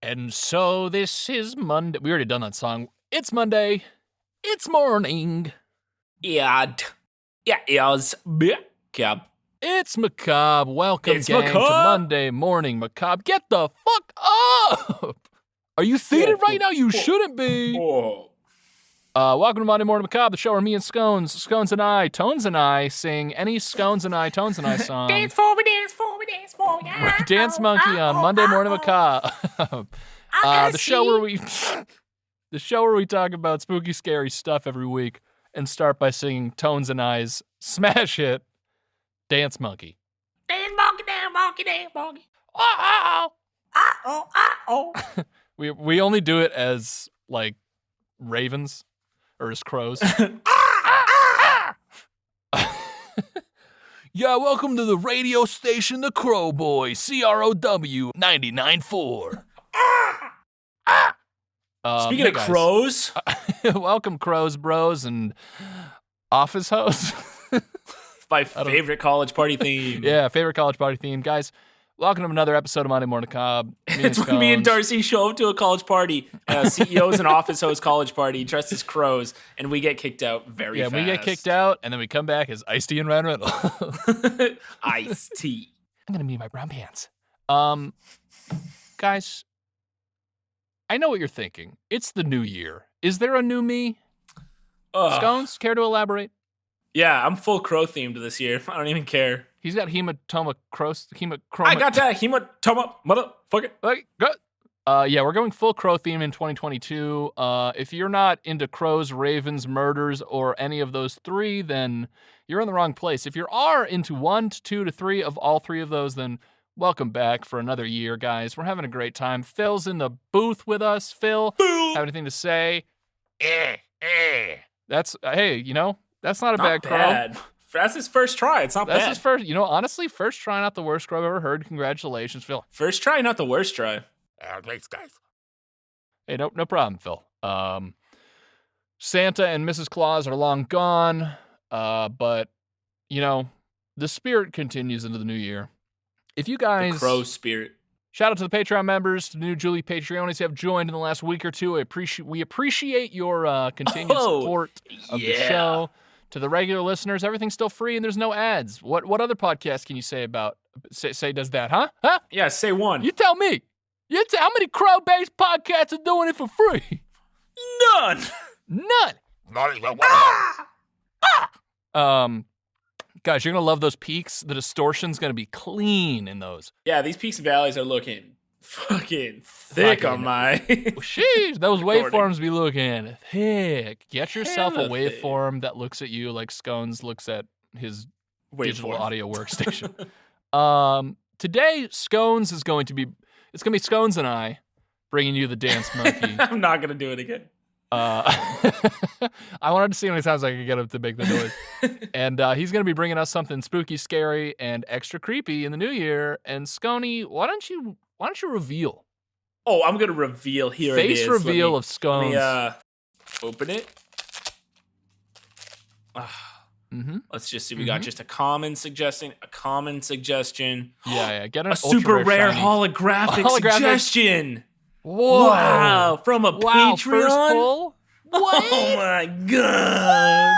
And so this is Monday. We already done that song. It's Monday. It's morning. Yeah, it's macabre. It's macabre. Welcome, It's gang, macabre. to Monday morning macabre. Get the fuck up! Are you seated right now? You shouldn't be. Welcome to Monday Morning Macabre, the show where me and Tones and I sing any Tones and I song. Dance for me, dance for me, dance for me. Dance Monkey on Monday Morning Macabre. The show where we talk about spooky, scary stuff every week and start by singing Tones and I's smash hit, Dance Monkey. Dance monkey, dance monkey, dance monkey. We only do it as, like, ravens or as crows. Yeah, welcome to the radio station, The Crow Boy, CROW 99.4. Speaking of crows. Welcome, crows, bros, and office hosts. My favorite college party theme. Yeah, favorite college party theme. Guys, welcome to another episode of Monday Morning Macabre. It's when me and Darcy show up to a college party, CEOs and office host college party, dressed as crows, and we get kicked out very fast. Yeah, we get kicked out, and then we come back as Ice-T and Ryan Reynolds. Ice-T. I'm going to need my brown pants. Guys, I know what you're thinking. It's the new year. Is there a new me? Scones, care to elaborate? Yeah, I'm full crow themed this year. I don't even care. He's got hematoma I got that hematoma, motherfucker. Okay, good. Yeah, we're going full crow theme in 2022. If you're not into crows, ravens, murders, or any of those three, then you're in the wrong place. If you are into 1 to 2 to 3 of all three of those, then welcome back for another year, guys. We're having a great time. Phil's in the booth with us. Phil, have anything to say? That's, hey, that's not a bad crow. That's his first try. It's not bad. That's his first, honestly, first try, not the worst crow I've ever heard. Congratulations, Phil. First try, not the worst try. Thanks, guys. Hey, no problem, Phil. Santa and Mrs. Claus are long gone, but, the spirit continues into the new year. If you guys... The crow spirit. Shout out to the Patreon members, to the new Julie Patreonis who have joined in the last week or two. We appreciate your continued support of the show. To the regular listeners, everything's still free and there's no ads. What other podcast can you say does that, huh? Huh? Yeah, say one. You tell me. How many crow-based podcasts are doing it for free? None. Not even one. Guys, you're going to love those peaks. The distortion's going to be clean in those. Yeah, these peaks and valleys are looking fucking thick on my... Sheesh, those waveforms be looking thick. Get yourself a waveform that looks at you like Scones looks at his digital audio workstation. Today, Scones is going to be... It's going to be Scones and I bringing you the Dance Monkey. I'm not going to do it again. I wanted to see how many times I could get him to make the noise. And he's going to be bringing us something spooky, scary, and extra creepy in the new year. And Sconey, why don't you reveal? Oh, I'm going to reveal here. Face it is. reveal of Scones. Let me open it. Let's just see. We got just a common suggestion. Yeah. Get a super rare holographic suggestion. Whoa. Wow. From a Patreon? First pull? What? Oh my God.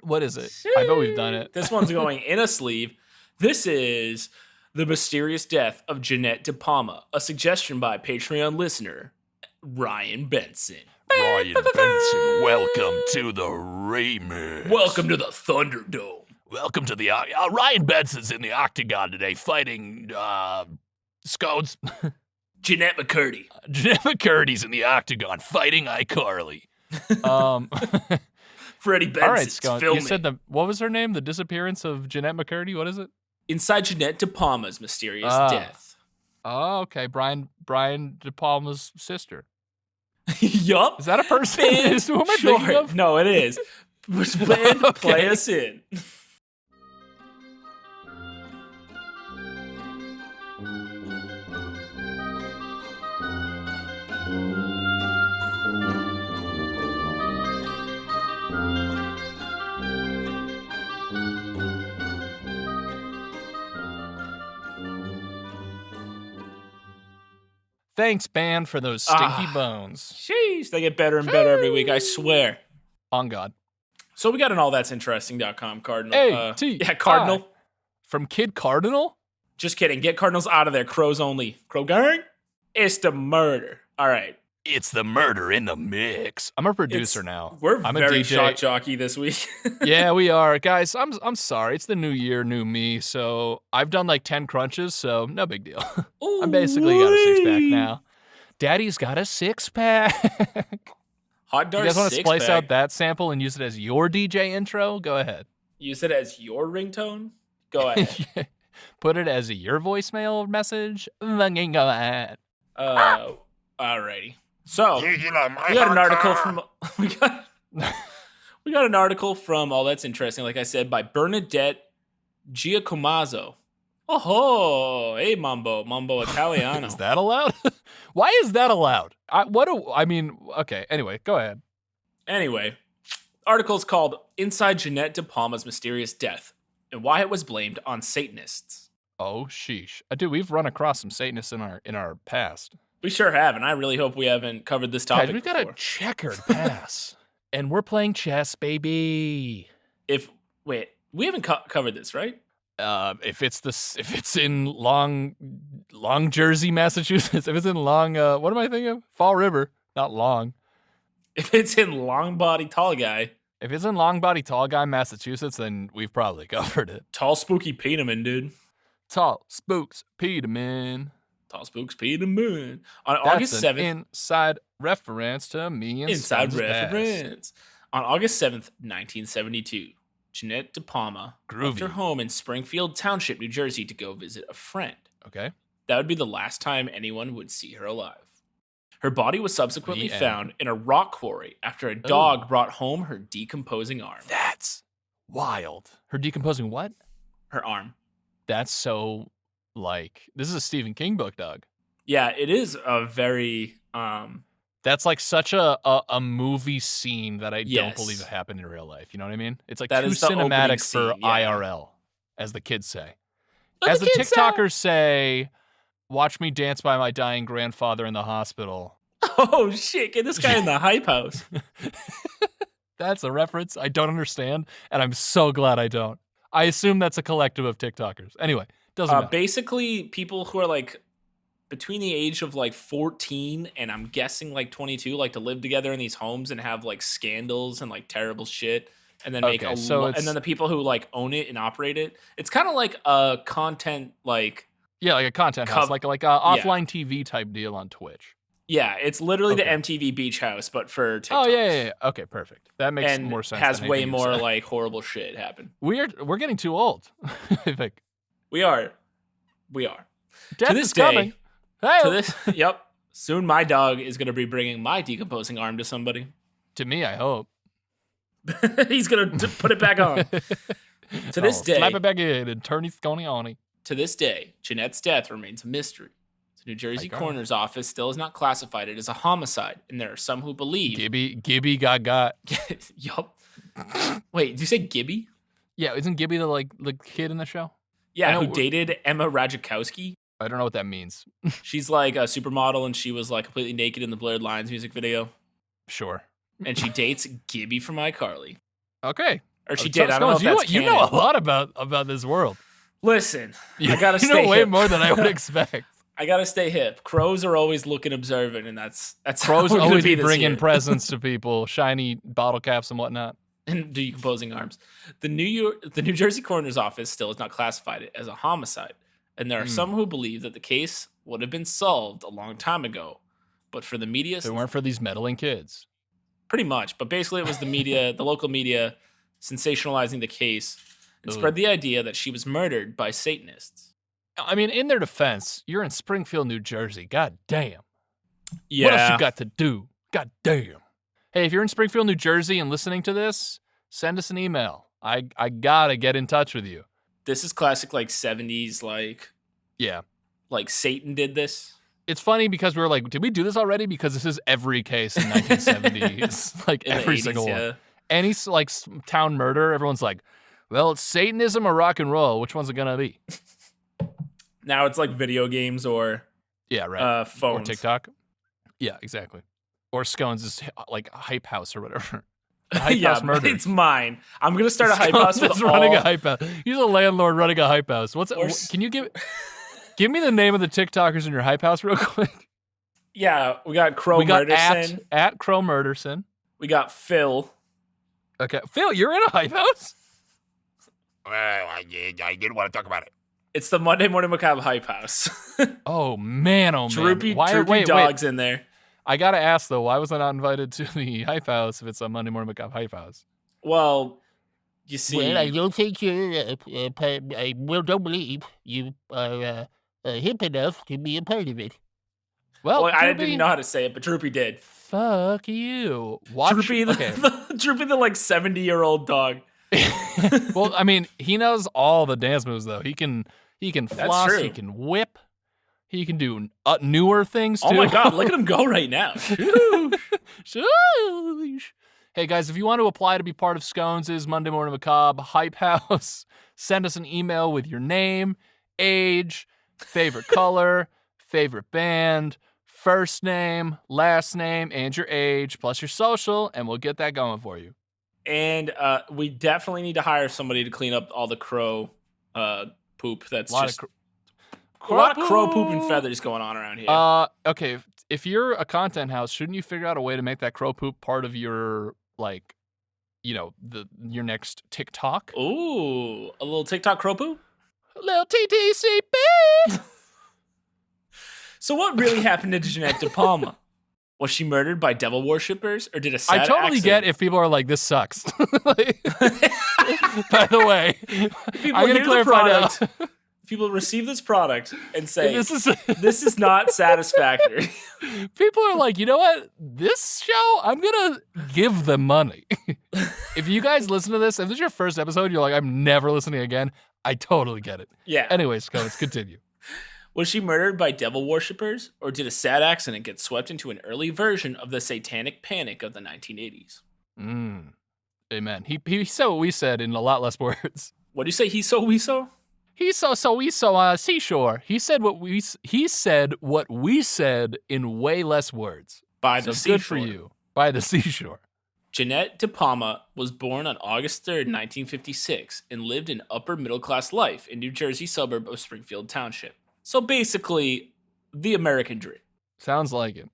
What is it? I bet we've done it. This one's going in a sleeve. This is The Mysterious Death of Jeannette DePalma, a suggestion by Patreon listener Ryan Benson. Ryan Benson, welcome to the remix. Welcome to the Thunderdome. Welcome to the... Ryan Benson's in the Octagon today fighting Scones. Jeanette McCurdy. Jeanette McCurdy's in the Octagon fighting iCarly. Freddie Benson's all right, Scott, filming. You said what was her name? The disappearance of Jeanette McCurdy? What is it? Inside Jeannette DePalma's mysterious death. Oh, okay. Brian DePalma's sister. Yup. Is that a person? Who am I thinking of? No, it is. Okay. Play us in. Thanks, band, for those stinky Ah. bones. Sheesh, they get better and better every week, I swear. On God. So we got an allthat'sinteresting.com Cardinal. A-T-I. Cardinal. From Kid Cardinal? Just kidding. Get Cardinals out of there. Crows only. Crow gang? It's the murder. All right. It's the murder in the mix. I'm a producer now. We're I'm very a DJ. shot jockey this week. Yeah, we are. Guys, I'm sorry. It's the new year, new me. So I've done like 10 crunches, so no big deal. I'm basically got a six-pack now. Daddy's got a six-pack. Hot Dark You guys want to splice six-pack. out that sample and use it as your DJ intro? Go ahead. Use it as your ringtone? Go ahead. Yeah. Put it as your voicemail message? Fucking go ahead. Alrighty. So we got an article from we got an article from All That's Interesting, like I said, by Bernadette Giacomazzo. Oh, hey, Mambo Italiano. Is that allowed? Why is that allowed? Okay, anyway, go ahead. Anyway, article's called Inside Jeannette DePalma's Mysterious Death and Why It Was Blamed on Satanists. Oh, sheesh. Dude, we've run across some Satanists in our past. We sure have, and I really hope we haven't covered this topic Guys, we've got before. a checkered past. And we're playing chess, baby. We haven't covered this, right? If it's in Long Jersey, Massachusetts, if it's in what am I thinking of? Fall River, not Long. If it's in Long Body Tall Guy. If it's in Long Body Tall Guy, Massachusetts, then we've probably covered it. Tall Spooky Peterman, dude. Tall Spooks Peterman. Tall Spooks Peterman. On That's August 7th. Inside reference to me and Inside Sons' reference. On August 7th, 1972, Jeannette DePalma left her Groovy. home in Springfield Township, New Jersey to go visit a friend. Okay. That would be the last time anyone would see her alive. Her body was subsequently The end. found in a rock quarry after a dog brought home her decomposing arm. That's wild. Her decomposing what? Her arm. That's so, this is a Stephen King book, dog. Yeah, it is a very That's like such a movie scene that I don't Yes. believe it happened in real life. You know what I mean? It's like That too is the opening cinematic for scene, yeah. IRL, as the kids say. What As the the kids say. TikTokers say, watch me dance by my dying grandfather in the hospital. Oh shit, get this guy in the hype house. That's a reference I don't understand, and I'm so glad I don't. I assume that's a collective of TikTokers. Anyway, doesn't matter. Basically, people who are like between the age of like 14 and I'm guessing like 22 like to live together in these homes and have like scandals and like terrible shit and then make Okay, and then the people who like own it and operate it. It's kind of like a content like Yeah, like a content house, like a offline TV type deal on Twitch. yeah, it's literally Okay. the MTV Beach House but for TikTok. Oh yeah. Okay, perfect. That makes And more sense. has than way anything you more said. like horrible shit happen. We're getting too old. I think We are. death this is coming. day- Hey, To this, yep. Soon my dog is going to be bringing my decomposing arm to somebody. to me, I hope. He's going to put it back on. To this day, slap it back in and turn his sconioni. to this day, Jeanette's death remains a mystery. The New Jersey My God. coroner's office still has not classified it as a homicide, and there are some who believe. Gibby got. Yup. Wait, did you say Gibby? Yeah, isn't Gibby the kid in the show? Yeah, I know who dated Emma Radzikowski? I don't know what that means. She's like a supermodel, and she was like completely naked in the Blurred Lines music video. Sure. And she dates Gibby from iCarly. Okay. Or she did. I don't know if you that's you know a canon. lot about this world. Listen, I gotta you stay know way hip. more than I would expect. I gotta stay hip. Crows are always looking observant, and that's Crows how we're gonna always be be this bringing year. presents to people, shiny bottle caps and whatnot. And decomposing arms. The New Jersey coroner's office still has not classified it as a homicide, and there are some who believe that the case would have been solved a long time ago, but for the media, If they weren't for these meddling kids. pretty much. But basically, it was the media, the local media, sensationalizing the case and Ugh. spread the idea that she was murdered by Satanists. I mean, in their defense, you're in Springfield, New Jersey. God damn. Yeah, What else you got to do? God damn. Hey, if you're in Springfield, New Jersey and listening to this, send us an email. I gotta get in touch with you. this is classic like 70s, Yeah. like Satan did this. It's funny because we were like, did we do this already? Because this is every case in 1970s. Like In the every 80s, single yeah. one. Any town murder, everyone's like, well, it's Satanism or rock and roll. Which one's it gonna be? Now it's like video games or Yeah, right. Or phones. TikTok. Yeah, exactly. Or Scones is like a hype house or whatever. The hype Yeah, house murder. it's mine. I'm gonna start a hype Scones house with is running all. a hype house. He's a landlord running a hype house. Can you give me the name of the TikTokers in your hype house real quick? Yeah, we got Crow We got Murderson. at Crow Murderson. We got Phil. Okay, Phil, you're in a hype house? Well, I didn't want to talk about it. It's the Monday Morning Macabre hype house. Oh man, Droopy Wait, dogs in there. I gotta ask though, why was I not invited to the hype house if it's a Monday Morning Macabre hype house? Well, you see, Well, I don't think you're, don't believe you are hip enough to be a part of it. Well, I didn't know how to say it, but Droopy did. Fuck you. Watch Droopy, Droopy, the like 70-year-old dog. Well, I mean, he knows all the dance moves though. He can floss. true. He can whip. He can do newer things too. Oh my god, look at him go right now. Hey guys, if you want to apply to be part of Scones' Monday Morning Macabre hype house, send us an email with your name, age, favorite color, favorite band, first name, last name, and your age, plus your social, and we'll get that going for you. And we definitely need to hire somebody to clean up all the crow poop. That's a lot of crow poop and feathers going on around here. Okay, if you're a content house, shouldn't you figure out a way to make that crow poop part of your, like, you know, your next TikTok? Ooh, a little TikTok crow poop? A little TTCP! So what really happened to Jeannette DePalma? Was she murdered by devil worshippers, or did a sad I totally accident? get if people are like, this sucks. Like, by the way, People I'm going to hear the clarify product, now. People receive this product and say, This is not satisfactory. People are like, you know what? This show, I'm going to give them money. If you guys listen to this, if this is your first episode, you're like, I'm never listening again. I totally get it. Yeah. Anyways, let's continue. Was she murdered by devil worshippers, or did a sad accident get swept into an early version of the satanic panic of the 1980s? Amen. He said what we said in a lot less words. What do you say? He so we so? He saw seashore. He said what we said in way less words. By the seashore. Good for you. By the seashore. Jeannette DePalma was born on August 3rd, 1956, and lived an upper middle class life in New Jersey suburb of Springfield Township. So basically, the American dream. Sounds like it.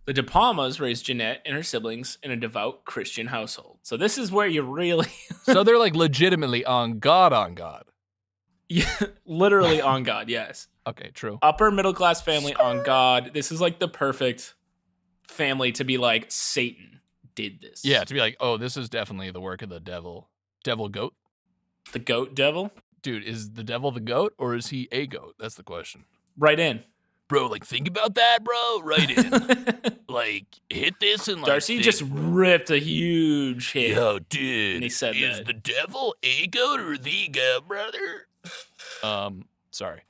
The DePalmas raised Jeannette and her siblings in a devout Christian household. So this is where you really... So they're like legitimately on God. Yeah, literally on God, yes. Okay, true. Upper middle class family on God. This is like the perfect family to be like, Satan did this. Yeah, to be like, oh, this is definitely the work of the devil. Devil goat? The goat devil? Dude, is the devil the goat or is he a goat? That's the question. Right in. Bro, like, think about that, bro. Right in. Like, hit this and like... Darcy just ripped a huge hit. Yo, dude. And he said is that. the devil a goat or the goat, brother? Sorry.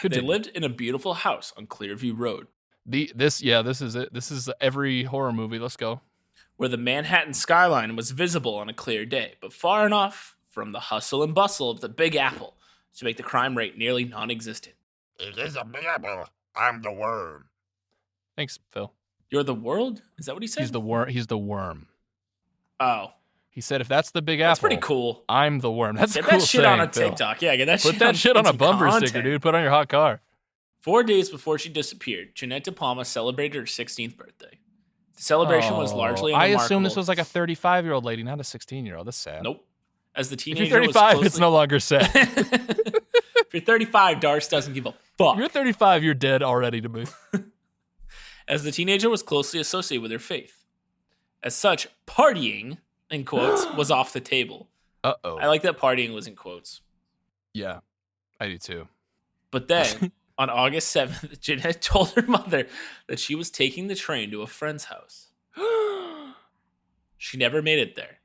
They lived in a beautiful house on Clearview Road. This is it. This is every horror movie. Let's go. Where the Manhattan skyline was visible on a clear day, but far enough from the hustle and bustle of the Big Apple to make the crime rate nearly non-existent. It is a big apple. I'm the worm. Thanks, Phil. You're the world? Is that what he said? He's the worm. Oh. He said, if that's the Big Apple, that's pretty cool. I'm the worm. That's get a cool that shit saying, on a Phil. TikTok. Yeah, get that Put shit that on, shit on a bumper content. sticker, dude. Put it on your hot car. 4 days before she disappeared, Jeannette DePalma celebrated her 16th birthday. The celebration was largely unremarkable. I assume this was like a 35-year-old lady, not a 16-year-old. That's sad. Nope. As the If teenager you're 35, was closely... it's no longer sad. If you're 35, Darce doesn't give a fuck. If you're 35, you're dead already to me. As the teenager was closely associated with her faith. As such, partying, in quotes, was off the table. Uh-oh. I like that partying was in quotes. Yeah, I do too. But then, on August 7th, Jeannette told her mother that she was taking the train to a friend's house. She never made it there.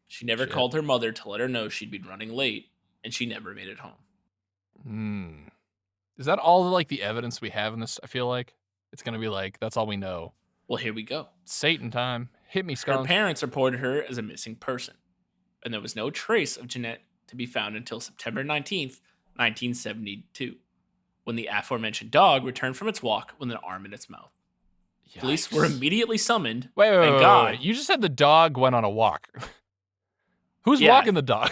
She never called her mother to let her know she'd been running late, and she never made it home. Is that all like the evidence we have in this? I feel like it's gonna be like that's all we know. Well, here we go. Satan time. Hit me, Her Skunk. parents reported her as a missing person, and there was no trace of Jeannette to be found until September 19th, 1972, when the aforementioned dog returned from its walk with an arm in its mouth. Yikes. Police were immediately summoned. Wait, Thank God. wait. You just said the dog went on a walk. Who's Yeah. walking the dog?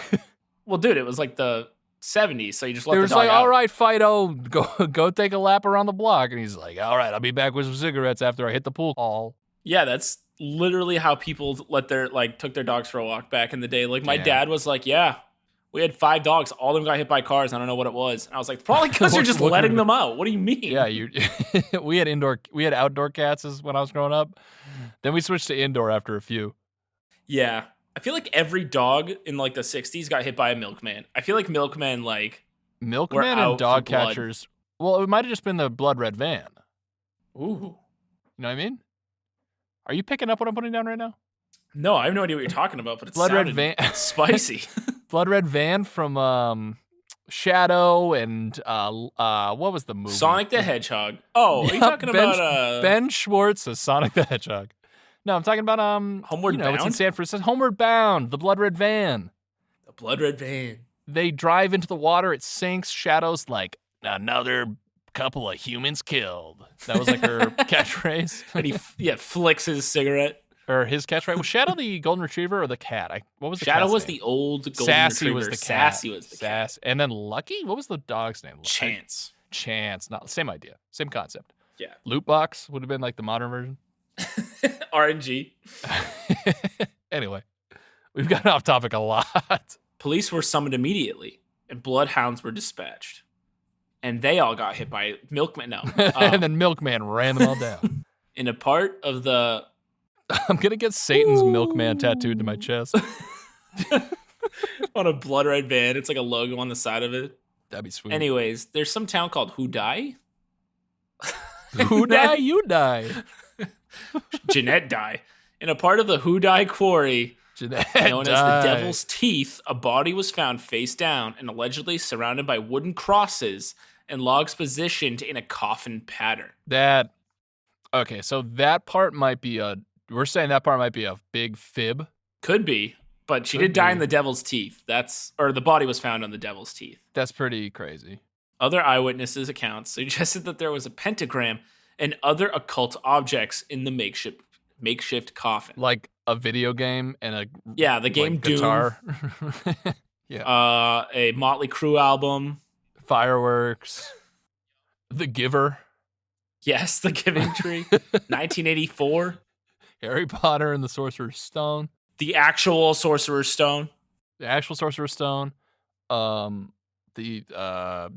Well, dude, it was like the 70s, so you just let They the were dog like, out. all right, Fido, go take a lap around the block. And he's like, all right, I'll be back with some cigarettes after I hit the pool hall. Yeah, that's literally how people took their dogs for a walk back in the day. Like, my Damn. dad was like, yeah, we had 5 dogs. All of them got hit by cars. I don't know what it was. And I was like, probably because you're just What letting could've them out. What do you mean? Yeah, we had outdoor cats when I was growing up. Then we switched to indoor after a few. Yeah. I feel like every dog in like the 60s got hit by a milkman. I feel like milkmen Milkmen out and dog for blood. catchers. Well, it might have just been the blood red van. ooh. You know what I mean? Are you picking up what I'm putting down right now? No, I have no idea what you're talking about, but it Blood red sounded van. spicy. Blood red van from Shadow and what was the movie? Sonic the Hedgehog. Oh, are you Yeah, talking Ben- about Ben Schwartz as Sonic the Hedgehog. No, I'm talking about Homeward It's in Bound? San Francisco. Homeward Bound, the blood red van. the Blood Red Van? They drive into the water, it sinks. Shadow's like, another couple of humans killed. That was like her catchphrase. And he flicks his cigarette. Or his catchphrase. Was Shadow the golden retriever or the cat? What was the Shadow cat's was name? the old golden Sassy retriever. was the cat. Sassy was the cat. Sass. And then Lucky? What was the dog's name? Chance. Chance. Not same idea. Same concept. Yeah. Loot box would have been like the modern version. RNG. Anyway, we've gotten off topic a lot. Police were summoned immediately, and bloodhounds were dispatched. And they all got hit by milkmen. No. And then Milkman ran them all down. In a part of the... I'm going to get Satan's Milkman tattooed to my chest. on a blood red van. It's like a logo on the side of it. That'd be sweet. Anyways, there's some town called Hudai. Who die? You die. Jeannette die. In a part of the Hudai quarry, Jeannette known as the died. Devil's Teeth, a body was found face down and allegedly surrounded by wooden crosses and logs positioned in a coffin pattern. Okay, so that part might be we're saying that part might be a big fib. Could be, but she Could did die be. in the Devil's Teeth. Or the body was found on the Devil's Teeth. That's pretty crazy. Other eyewitnesses' accounts suggested that there was a pentagram and other occult objects in the makeshift coffin. Like a video game and The game like, Doom. guitar. Yeah. A Motley Crue album. Fireworks. The Giver. Yes, The Giving Tree. 1984. Harry Potter and the Sorcerer's Stone. The actual Sorcerer's Stone. The actual Sorcerer's Stone. The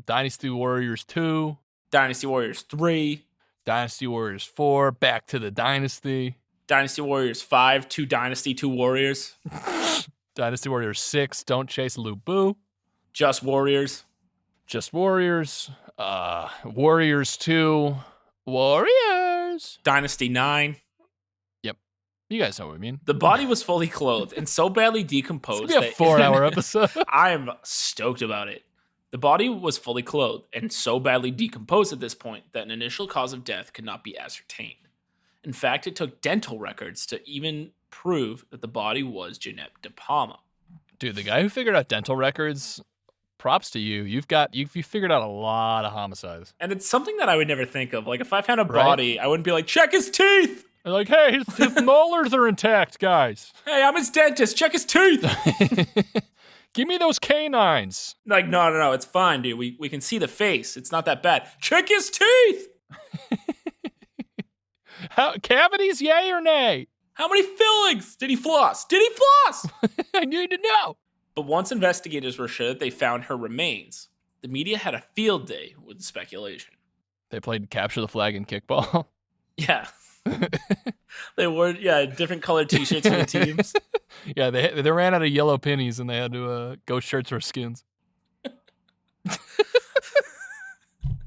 Dynasty Warriors 2. Dynasty Warriors 3. Dynasty Warriors 4. Back to the Dynasty. Dynasty Warriors 5. 2 Dynasty, 2 Warriors. Dynasty Warriors 6. Don't Chase Lu Bu. Just Warriors. Just Warriors. Warriors 2. Warriors. Dynasty 9. You guys know what I mean. The body was fully clothed and so badly decomposed. It's gonna be a 4-hour episode. I am stoked about it. The body was fully clothed and so badly decomposed at this point that an initial cause of death could not be ascertained. In fact, it took dental records to even prove that the body was Jeannette DePalma. Dude, the guy who figured out dental records, props to you. You figured out a lot of homicides. And it's something that I would never think of. Like, if I found a Right? body, I wouldn't be like, check his teeth! They're like, hey, his molars are intact, guys. Hey, I'm his dentist. Check his teeth! Give me those canines. Like, no, it's fine, dude. We can see the face. It's not that bad. Check his teeth! Cavities, yay or nay? How many fillings? Did he floss? I need to know. But once investigators were sure that they found her remains, the media had a field day with the speculation. They played capture the flag and kickball. Yeah. They wore, different colored t-shirts for the teams. Yeah, they ran out of yellow pennies and they had to go shirts or skins.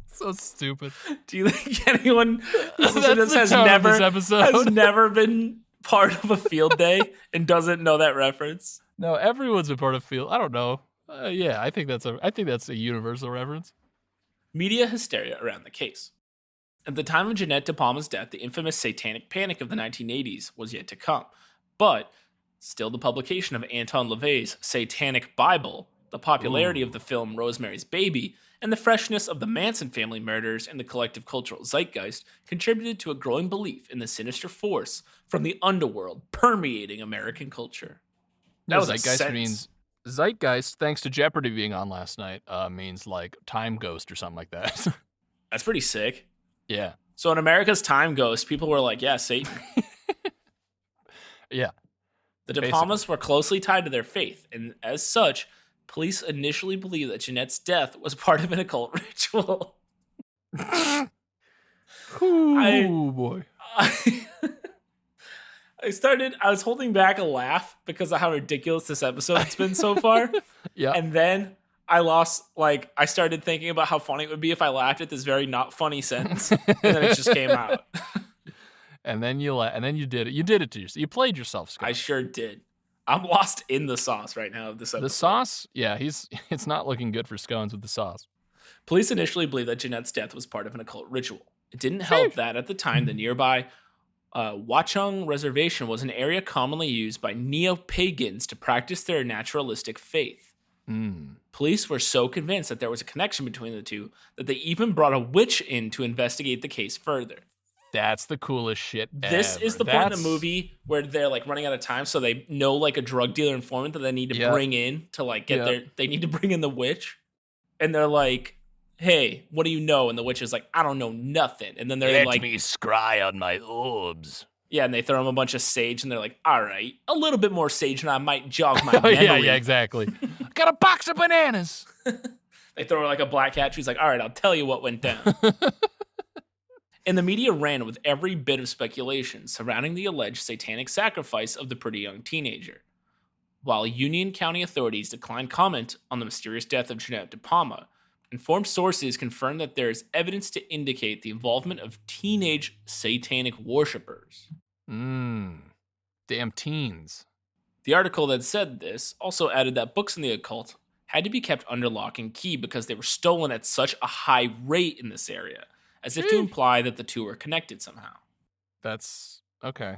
So stupid. Do you think anyone That's listening to this the has tone of this episode. has never been part of a field day and doesn't know that reference? No, everyone's a part of field. I don't know. Yeah, I think that's a universal reference. Media hysteria around the case. At the time of Jeannette DePalma's death, the infamous Satanic Panic of the 1980s was yet to come. But still, the publication of Anton LaVey's Satanic Bible The popularity Ooh. of the film Rosemary's Baby and the freshness of the Manson family murders in the collective cultural zeitgeist contributed to a growing belief in the sinister force from the underworld permeating American culture. That Yeah, was a zeitgeist sentence. means zeitgeist. Thanks to Jeopardy being on last night, means like time ghost or something like that. That's pretty sick. Yeah, So in America's time ghost, people were like, yeah, Satan. yeah. The DePalmas were closely tied to their faith, and as such, police initially believed that Jeanette's death was part of an occult ritual. Ooh, boy. I was holding back a laugh because of how ridiculous this episode's been so far. Yeah. And then I started thinking about how funny it would be if I laughed at this very not funny sentence. And then it just came out. And then you did it. You did it to yourself. You played yourself, Scott. I sure did. I'm lost in the sauce right now of this episode. The sauce? Yeah, it's not looking good for scones with the sauce. Police initially believed that Jeanette's death was part of an occult ritual. It didn't help that at the time, the nearby Watchung Reservation was an area commonly used by neo-pagans to practice their naturalistic faith. Police were so convinced that there was a connection between the two that they even brought a witch in to investigate the case further. That's the coolest shit This ever. is the point in the movie where they're like running out of time, so they know like a drug dealer informant that they need to bring in to like get they need to bring in the witch. And they're like, hey, what do you know? And the witch is like, I don't know nothing. And then they're like, me scry on my orbs. yeah, and they throw him a bunch of sage, and they're like, all right, a little bit more sage, and I might jog my memory. yeah, exactly. Got a box of bananas. They throw her like a black cat. She's like, all right, I'll tell you what went down. And the media ran with every bit of speculation surrounding the alleged satanic sacrifice of the pretty young teenager. While Union County authorities declined comment on the mysterious death of Jeannette DePalma, informed sources confirmed that there is evidence to indicate the involvement of teenage satanic worshippers. Damn teens. The article that said this also added that books in the occult had to be kept under lock and key because they were stolen at such a high rate in this area, as if to imply that the two were connected somehow. That's okay.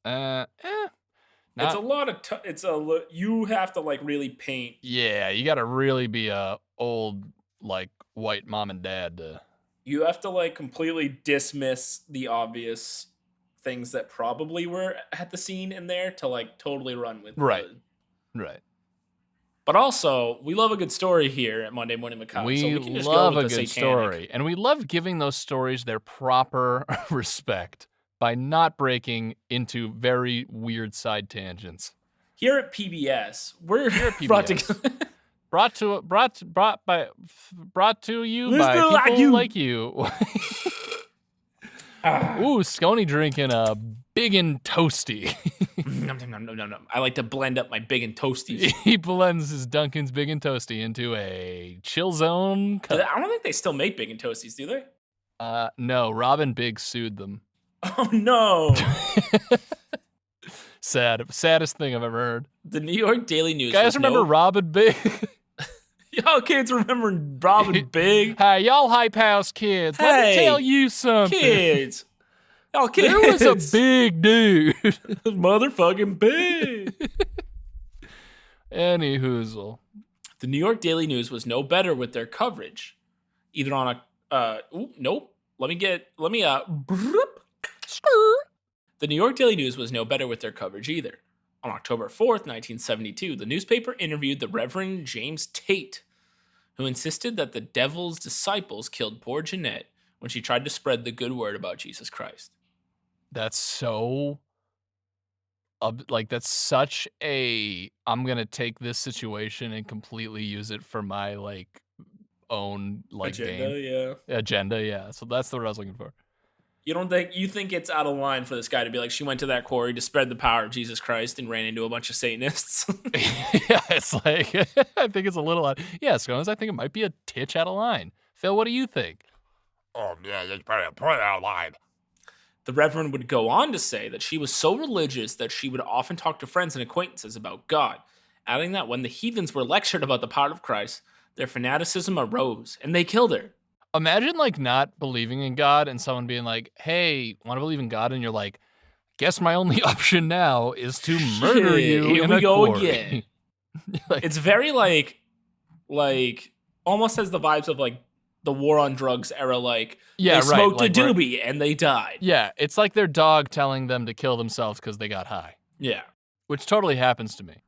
It's a lot of you have to like really paint. Yeah, you got to really be a old like white mom and dad to. You have to like completely dismiss the obvious things that probably were at the scene in there to like totally run with. Right. But also, we love a good story here at Monday Morning Macabre. We, so we can just love go a with the good satanic. story, and we love giving those stories their proper respect by not breaking into very weird side tangents. Here at PBS, we're brought to you by Listener people like you. Ooh, Scony drinking a big and toasty. No. I like to blend up my big and toasties. He blends his Dunkin's Big and Toasty into a chill zone cup. I don't think they still make big and toasties, do they? No, Robin Big sued them. Oh no. Saddest thing I've ever heard. The New York Daily News. Guys, remember Robin Big? Y'all kids remember Robin Big? Hey, y'all hype house kids. Let me tell you something. Kids. Y'all kids. There was a big dude. Motherfucking big. Any hoozle. The New York Daily News was no better with their coverage. Either on a nope. The New York Daily News was no better with their coverage either. On October 4th, 1972, the newspaper interviewed the Reverend James Tate, who insisted that the devil's disciples killed poor Jeanette when she tried to spread the good word about Jesus Christ. That's so... that's such a... I'm going to take this situation and completely use it for my, own, game. Agenda, yeah. So that's the word I was looking for. You think it's out of line for this guy to be like, she went to that quarry to spread the power of Jesus Christ and ran into a bunch of Satanists? Yeah, it's like, I think it's a little odd. Yeah, Scones, I think it might be a titch out of line. Phil, what do you think? Oh, yeah, it's probably out of line. The Reverend would go on to say that she was so religious that she would often talk to friends and acquaintances about God, adding that when the heathens were lectured about the power of Christ, their fanaticism arose, and they killed her. Imagine, not believing in God and someone being like, hey, want to believe in God? And you're like, guess my only option now is to murder you Here in we a go quarry. again. It's very, like almost has the vibes of like the war on drugs era. Like Yeah, they right. smoked Like a doobie and they died. Yeah, it's like their dog telling them to kill themselves because they got high, Yeah. which totally happens to me.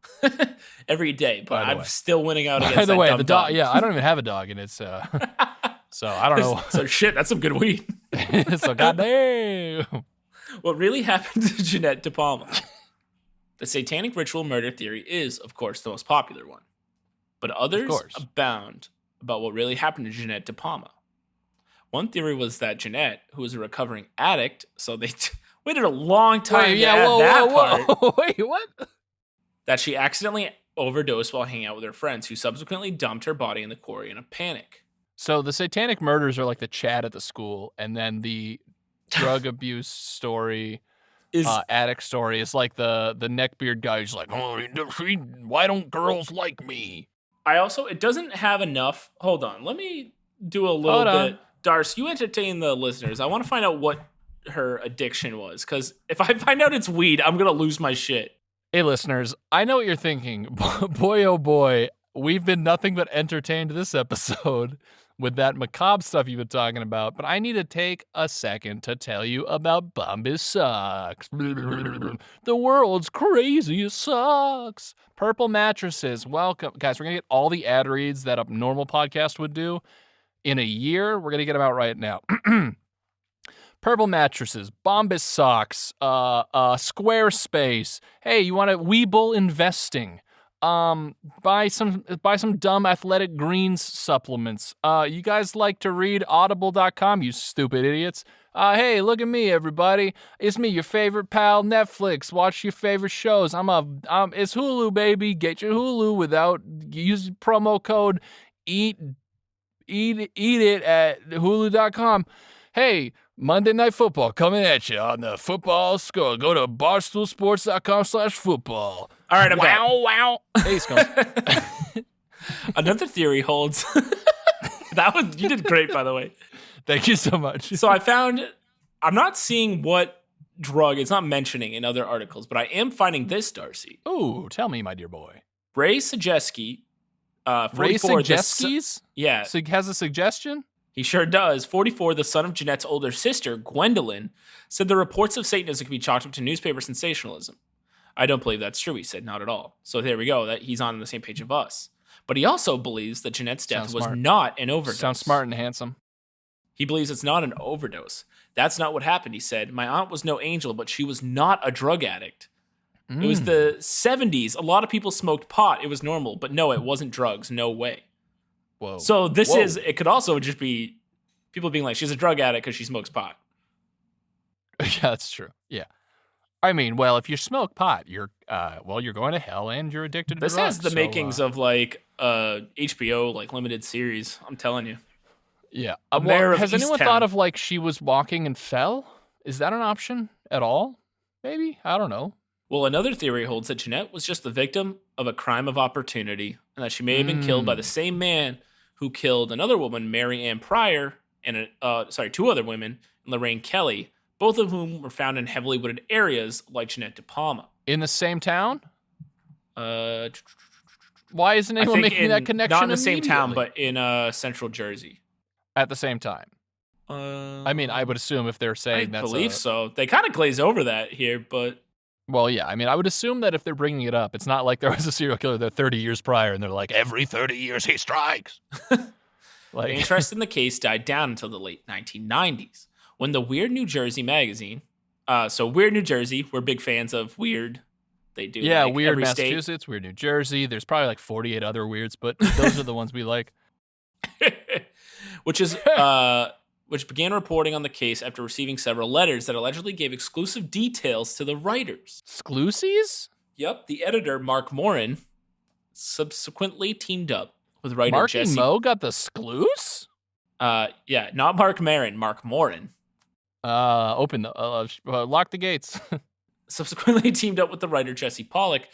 Every day, but By the I'm way. still winning out against By the that way, dumb the dog. Yeah, I don't even have a dog, and it's so I don't know. So shit, that's some good weed. So goddamn. What really happened to Jeannette DePalma? The satanic ritual murder theory is, of course, the most popular one. But others abound about what really happened to Jeannette DePalma. One theory was that Jeannette, who was a recovering addict, so they waited a long time to add that part. Wait, what? That she accidentally overdosed while hanging out with her friends, who subsequently dumped her body in the quarry in a panic. So the satanic murders are like the chat at the school, and then the drug abuse story, addict story is like the neckbeard guy who's like, oh, why don't girls like me? It doesn't have enough. Hold on, let me do a little bit. Darce, you entertain the listeners. I want to find out what her addiction was, because if I find out it's weed, I'm gonna lose my shit. Hey, listeners, I know what you're thinking. Boy, oh boy, we've been nothing but entertained this episode with that macabre stuff you've been talking about, but I need to take a second to tell you about Bombas Socks. The world's craziest socks. Purple mattresses. Welcome. Guys, we're going to get all the ad reads that a normal podcast would do in a year. We're going to get them out right now. Purple mattresses, Bombas socks, Squarespace. Hey, you want to Weeble investing? Buy some dumb Athletic Greens supplements. You guys like to read audible.com, you stupid idiots. Hey, look at me, everybody. It's me, your favorite pal, Netflix. Watch your favorite shows. It's Hulu, baby. Get your Hulu without use promo code eat it at hulu.com. Hey, Monday Night Football coming at you on the football score. Go to barstoolsports.com/football. All right, I'm back. Wow. Hey, Scum. Another theory holds. You did great, by the way. Thank you so much. So I'm not seeing what drug it's not mentioning in other articles, but I am finding this, Darcy. Ooh, tell me, my dear boy. Ray Sajeski. Ray Sajeski's? Yeah. Has a suggestion? He sure does. 44, the son of Jeanette's older sister, Gwendolyn, said the reports of Satanism can be chalked up to newspaper sensationalism. I don't believe that's true, he said. Not at all. So there we go. That he's on the same page of us. But he also believes that Jeanette's death was not an overdose. Sounds smart and handsome. He believes it's not an overdose. That's not what happened, he said. My aunt was no angel, but she was not a drug addict. It was the 70s. A lot of people smoked pot. It was normal. But no, it wasn't drugs. No way. Whoa. So it could also just be people being like, she's a drug addict because she smokes pot. Yeah, that's true. Yeah. I mean, well, if you smoke pot, you're going to hell and you're addicted to drugs. This has the makings of like HBO like limited series. I'm telling you. Yeah. Has anyone thought of like she was walking and fell? Is that an option at all? Maybe? I don't know. Well, another theory holds that Jeanette was just the victim of a crime of opportunity and that she may have been killed by the same man who killed another woman, Mary Ann Pryor, and two other women, Lorraine Kelly, both of whom were found in heavily wooded areas like Jeannette DePalma. In the same town? Why isn't anyone making that connection? Not in the same town, but in central Jersey. At the same time? I mean, I would assume if they're saying I believe so. They kind of glaze over that here, but... Well, yeah. I mean, I would assume that if they're bringing it up, it's not like there was a serial killer there 30 years prior, and they're like, every 30 years he strikes. The interest in the case died down until the late 1990s, when the Weird New Jersey magazine. So Weird New Jersey, we're big fans of Weird. They do. Yeah, like Weird Massachusetts, Weird New Jersey. There's probably like 48 other Weirds, but those are the ones we like. Which began reporting on the case after receiving several letters that allegedly gave exclusive details to the writers. Exclusives? Yep. The editor, Mark Morin, subsequently teamed up with writer Jesse. Marky Mo got the scloose? Yeah, not Mark Maron, Mark Morin. Lock the gates. Subsequently teamed up with the writer Jesse Pollock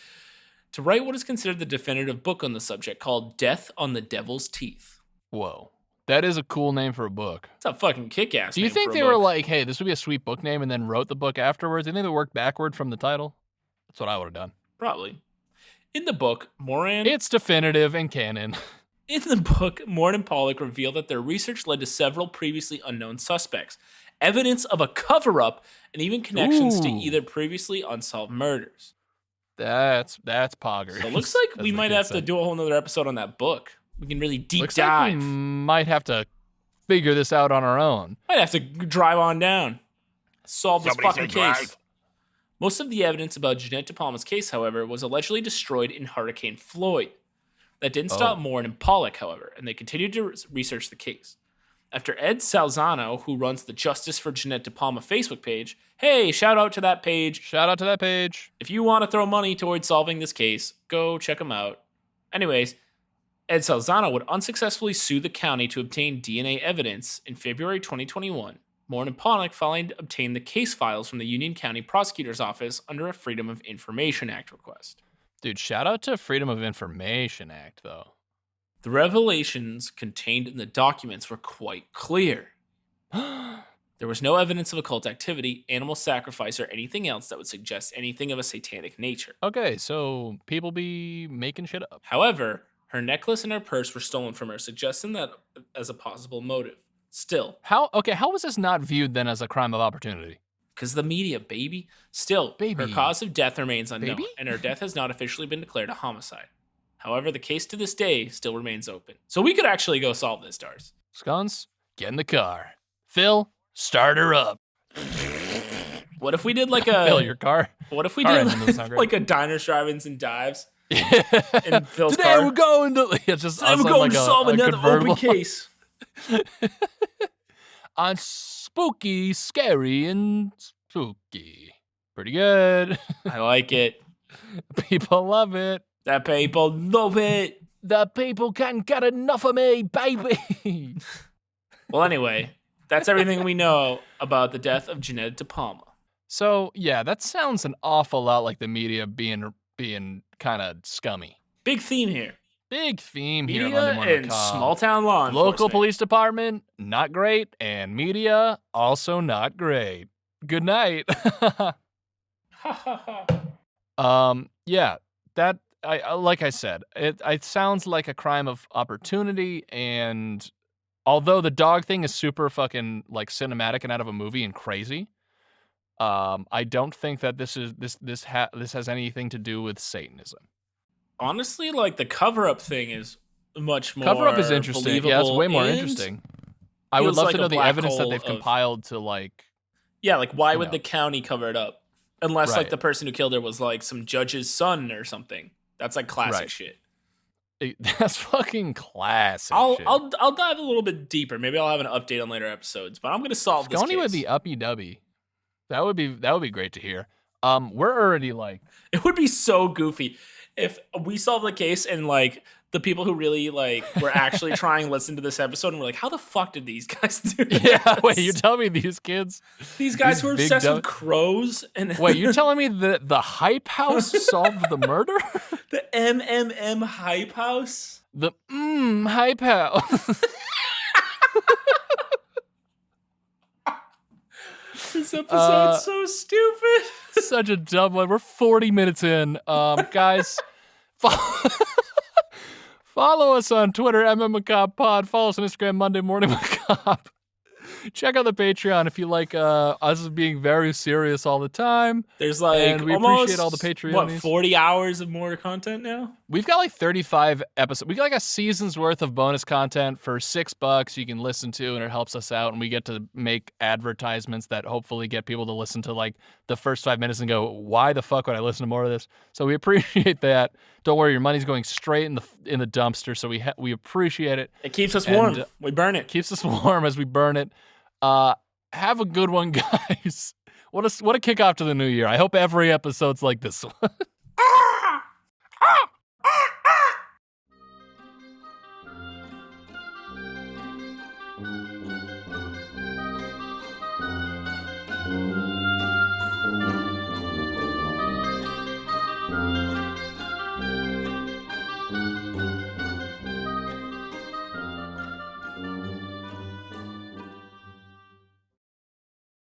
to write what is considered the definitive book on the subject called Death on the Devil's Teeth. Whoa. That is a cool name for a book. It's a fucking kick-ass name. Do you think they were like, hey, this would be a sweet book name, and then wrote the book afterwards? Do you think they worked backward from the title? That's what I would have done. Probably. In the book, Moran... It's definitive and canon. In the book, Morton and Pollock reveal that their research led to several previously unknown suspects, evidence of a cover-up, and even connections to Ooh. either previously unsolved murders. That's poggers. So it looks like as we the might kids have say. to do a whole nother episode on that book. We can really deep Looks like we dive. might have to figure this out on our own. Might have to drive on down. Solve this Somebody fucking say case. drive. Most of the evidence about Jeannette DePalma's case, however, was allegedly destroyed in Hurricane Floyd. That didn't stop Moore and Pollock, however, and they continued to research the case. After Ed Salzano, who runs the Justice for Jeannette DePalma Facebook page, hey, shout out to that page. Shout out to that page. If you want to throw money towards solving this case, go check them out. Anyways, Ed Salzano would unsuccessfully sue the county to obtain DNA evidence in February 2021. Moore and Pollock finally obtained the case files from the Union County Prosecutor's Office under a Freedom of Information Act request. Dude, shout out to Freedom of Information Act, though. The revelations contained in the documents were quite clear. There was no evidence of occult activity, animal sacrifice, or anything else that would suggest anything of a satanic nature. Okay, so people be making shit up. However, her necklace and her purse were stolen from her, suggesting that as a possible motive. Still, How was this not viewed then as a crime of opportunity? because the media, baby. Still, Baby. her cause of death remains unknown, Baby? and her death has not officially been declared a homicide. However, the case to this day still remains open. So we could actually go solve this, Stars. Scones, get in the car. Phil, start her up. What if we did like Phil, your car. What if we car did engine doesn't sound great. like a diners, drive-ins, and dives in Phil's Today car? we're going to. It's just Today us we're on, going like to a- solve a another convertible. open case. On spooky, scary, and spooky. Pretty good. I like it. People love it. That people love it. The people can't get enough of me, baby. Well, anyway, that's everything we know about the death of Jeannette DePalma. So yeah, that sounds an awful lot like the media being kind of scummy. Big theme here. Big theme here. Media on Monday Morning and Macabre. small town law Local enforcement. police department, not great, and media also not great. Good night. Yeah, that I like I said, it sounds like a crime of opportunity, and although the dog thing is super fucking like cinematic and out of a movie and crazy, I don't think that this has anything to do with Satanism. Honestly, like the cover-up thing is much more Cover-up is interesting. Yeah, it's way more and interesting. I would feels love like to a know the black evidence that hole they've of- compiled to like. Yeah, like why You would know. the county cover it up? Unless like Right. the person who killed her was like some judge's son or something. That's like classic Right. shit. That's fucking classic. I'll shit. I'll dive a little bit deeper. Maybe I'll have an update on later episodes. But I'm gonna solve this Scony case. would be uppy dubby. That would be great to hear. We're already like It would be so goofy if we solve the case and like the people who really like were actually trying to listen to this episode and were like, how the fuck did these guys do this? yeah. Wait, you tell me these kids? These guys these were big obsessed dumb- with crows and Wait, you're telling me that the hype house solved the murder? the MMM hype house. The hype house. This episode's so stupid. Such a dumb one. We're 40 minutes in. Guys, follow us on Twitter, MMMacabrePod. Follow us on Instagram, Monday Morning Macabre. Check out the Patreon if you like us being very serious all the time. There's like And we almost, appreciate all the Patreonies. what, 40 hours of more content now? We've got like 35 episodes. We got like a season's worth of bonus content for $6 you can listen to, and it helps us out. And we get to make advertisements that hopefully get people to listen to like the first 5 minutes and go, "Why the fuck would I listen to more of this?" So we appreciate that. Don't worry, your money's going straight in the dumpster. So we appreciate it. It keeps us warm. And, We burn it. Keeps us warm as we burn it. Have a good one, guys. What a kickoff to the new year. I hope every episode's like this one.